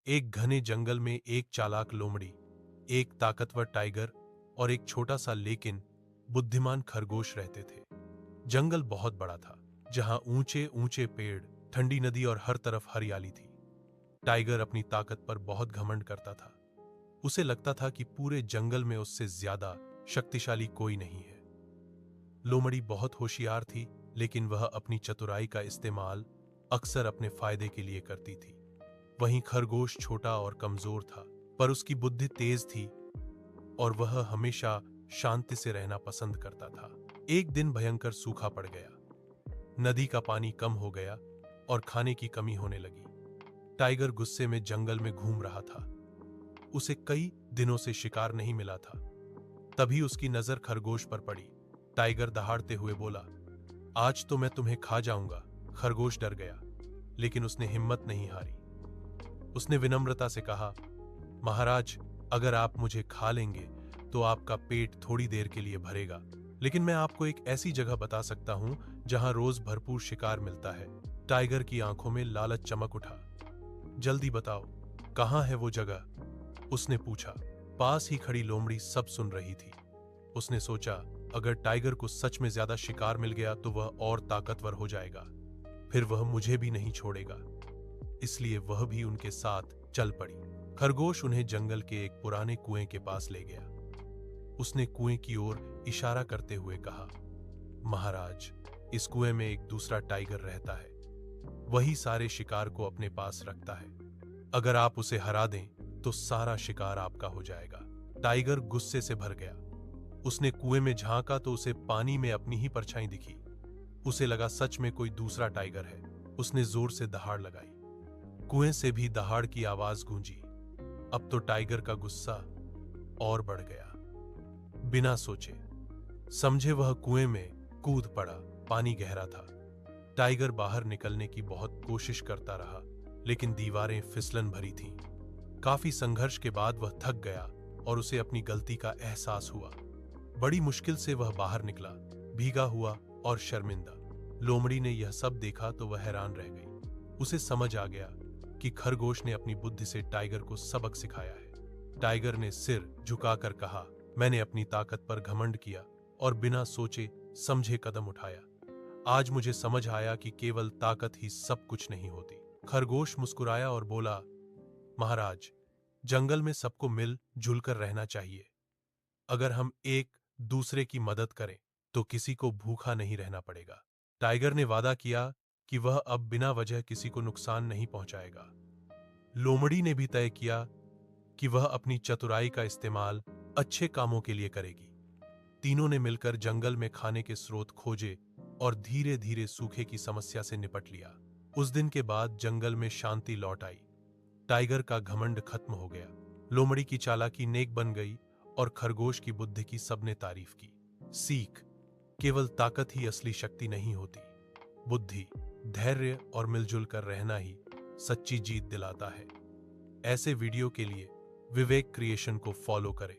एक घने जंगल में एक चालाक लोमड़ी, एक ताकतवर टाइगर और एक छोटा सा लेकिन बुद्धिमान खरगोश रहते थे। जंगल बहुत बड़ा था, जहां ऊंचे ऊंचे पेड़, ठंडी नदी और हर तरफ हरियाली थी। टाइगर अपनी ताकत पर बहुत घमंड करता था। उसे लगता था कि पूरे जंगल में उससे ज्यादा शक्तिशाली कोई नहीं है। लोमड़ी बहुत होशियार थी, लेकिन वह अपनी चतुराई का इस्तेमाल अक्सर अपने फायदे के लिए करती थी। वहीं खरगोश छोटा और कमजोर था, पर उसकी बुद्धि तेज थी और वह हमेशा शांति से रहना पसंद करता था। एक दिन भयंकर सूखा पड़ गया। नदी का पानी कम हो गया और खाने की कमी होने लगी। टाइगर गुस्से में जंगल में घूम रहा था। उसे कई दिनों से शिकार नहीं मिला था। तभी उसकी नजर खरगोश पर पड़ी। टाइगर दहाड़ते हुए बोला, आज तो मैं तुम्हें खा जाऊंगा। खरगोश डर गया, लेकिन उसने हिम्मत नहीं हारी। उसने विनम्रता से कहा, महाराज, अगर आप मुझे खा लेंगे तो आपका पेट थोड़ी देर के लिए भरेगा, लेकिन मैं आपको एक ऐसी जगह बता सकता हूं जहां रोज भरपूर शिकार मिलता है। टाइगर की आंखों में लालच चमक उठा। जल्दी बताओ, कहां है वो जगह? उसने पूछा। पास ही खड़ी लोमड़ी सब सुन रही थी। उसने सोचा, अगर टाइगर को सच में ज्यादा शिकार मिल गया तो वह और ताकतवर हो जाएगा, फिर वह मुझे भी नहीं छोड़ेगा। इसलिए वह भी उनके साथ चल पड़ी। खरगोश उन्हें जंगल के एक पुराने कुएं के पास ले गया। उसने कुएं की ओर इशारा करते हुए कहा, महाराज, इस कुएं में एक दूसरा टाइगर रहता है। वही सारे शिकार को अपने पास रखता है। अगर आप उसे हरा दें तो सारा शिकार आपका हो जाएगा। टाइगर गुस्से से भर गया। उसने कुएं में झांका तो उसे पानी में अपनी ही परछाई दिखी। उसे लगा सच में कोई दूसरा टाइगर है। उसने जोर से दहाड़ लगाई। कुएं से भी दहाड़ की आवाज गूंजी। अब तो टाइगर का गुस्सा और बढ़ गया। बिना सोचे समझे वह कुएं में कूद पड़ा। पानी गहरा था। टाइगर बाहर निकलने की बहुत कोशिश करता रहा, लेकिन दीवारें फिसलन भरी थीं। काफी संघर्ष के बाद वह थक गया और उसे अपनी गलती का एहसास हुआ। बड़ी मुश्किल से वह बाहर निकला, भीगा हुआ और शर्मिंदा। लोमड़ी ने यह सब देखा तो वह हैरान रह गई। उसे समझ आ गया कि खरगोश ने अपनी बुद्धि से टाइगर को सबक सिखाया है। टाइगर ने सिर झुकाकर कहा, मैंने अपनी ताकत पर घमंड किया और बिना सोचे समझे कदम उठाया। आज मुझे समझ आया कि केवल ताकत ही सब कुछ नहीं होती। खरगोश मुस्कुराया और बोला, महाराज, जंगल में सबको मिल जुल कर रहना चाहिए। अगर हम एक दूसरे की मदद करें तो किसी को भूखा नहीं रहना पड़ेगा। टाइगर ने वादा किया कि वह अब बिना वजह किसी को नुकसान नहीं पहुंचाएगा। लोमड़ी ने भी तय किया कि वह अपनी चतुराई का इस्तेमाल अच्छे कामों के लिए करेगी। तीनों ने मिलकर जंगल में खाने के स्रोत खोजे और धीरे धीरे सूखे की समस्या से निपट लिया। उस दिन के बाद जंगल में शांति लौट आई। टाइगर का घमंड खत्म हो गया। लोमड़ी की चालाकी नेक बन गई और खरगोश की बुद्धि की सबने तारीफ की। सीख, केवल ताकत ही असली शक्ति नहीं होती। बुद्धि, धैर्य और मिलजुल कर रहना ही सच्ची जीत दिलाता है। ऐसे वीडियो के लिए विवेक क्रिएशन को फॉलो करें।